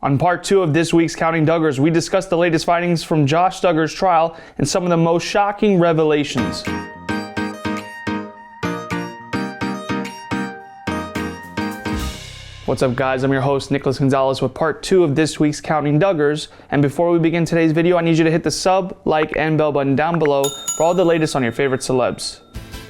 On part 2 of this week's Counting Duggars, we discuss the latest findings from Josh Duggar's trial and some of the most shocking revelations. What's up guys, I'm your host Nicholas Gonzalez with part 2 of this week's Counting Duggars, and before we begin today's video I need you to hit the sub, like, and bell button down below for all the latest on your favorite celebs.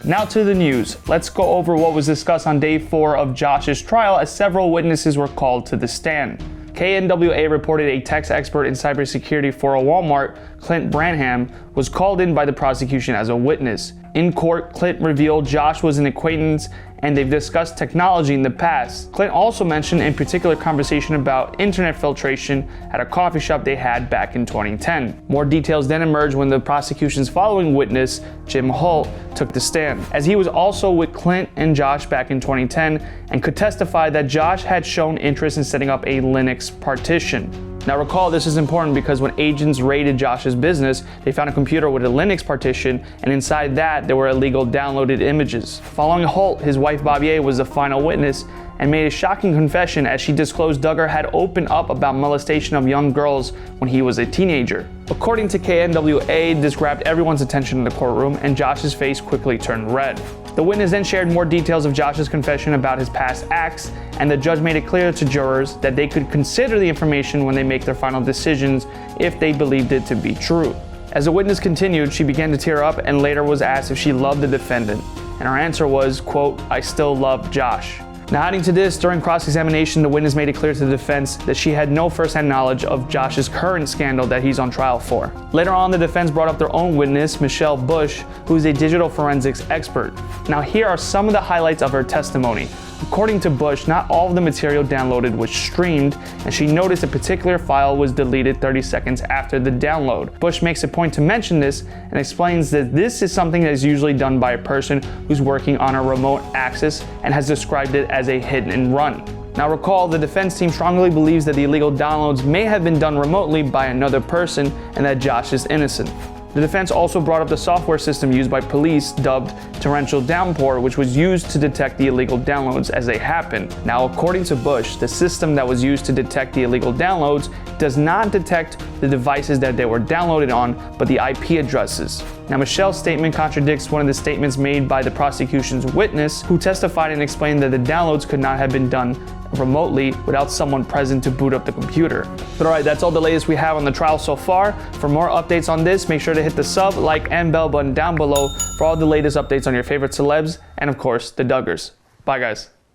Now to the news. Let's go over what was discussed on day 4 of Josh's trial as several witnesses were called to the stand. KNWA reported a tech expert in cybersecurity for a Walmart, Clint Branham, was called in by the prosecution as a witness. In court, Clint revealed Josh was an acquaintance and they've discussed technology in the past. Clint also mentioned a particular conversation about internet filtration at a coffee shop they had back in 2010. More details then emerged when the prosecution's following witness, Jim Holt, took the stand, as he was also with Clint and Josh back in 2010 and could testify that Josh had shown interest in setting up a Linux partition. Now recall, this is important because when agents raided Josh's business, they found a computer with a Linux partition, and inside that there were illegal downloaded images. Following Holt, his wife Bobbier was the final witness and made a shocking confession as she disclosed Duggar had opened up about molestation of young girls when he was a teenager. According to KNWA, this grabbed everyone's attention in the courtroom and Josh's face quickly turned red. The witness then shared more details of Josh's confession about his past acts, and the judge made it clear to jurors that they could consider the information when they make their final decisions if they believed it to be true. As the witness continued, she began to tear up and later was asked if she loved the defendant, and her answer was, quote, "I still love Josh." Now adding to this, during cross-examination, the witness made it clear to the defense that she had no first-hand knowledge of Josh's current scandal that he's on trial for. Later on, the defense brought up their own witness, Michelle Bush, who is a digital forensics expert. Now here are some of the highlights of her testimony. According to Bush, not all of the material downloaded was streamed, and she noticed a particular file was deleted 30 seconds after the download. Bush makes a point to mention this and explains that this is something that is usually done by a person who's working on a remote access and has described it as a hit and run. Now recall, the defense team strongly believes that the illegal downloads may have been done remotely by another person and that Josh is innocent. The defense also brought up the software system used by police dubbed Torrential Downpour, which was used to detect the illegal downloads as they happened. Now, according to Bush, the system that was used to detect the illegal downloads does not detect the devices that they were downloaded on, but the IP addresses. Now, Michelle's statement contradicts one of the statements made by the prosecution's witness, who testified and explained that the downloads could not have been done remotely without someone present to boot up the computer. But alright, that's all the latest we have on the trial so far. For more updates on this, make sure to hit the sub, like, and bell button down below for all the latest updates on your favorite celebs and of course, the Duggars. Bye guys.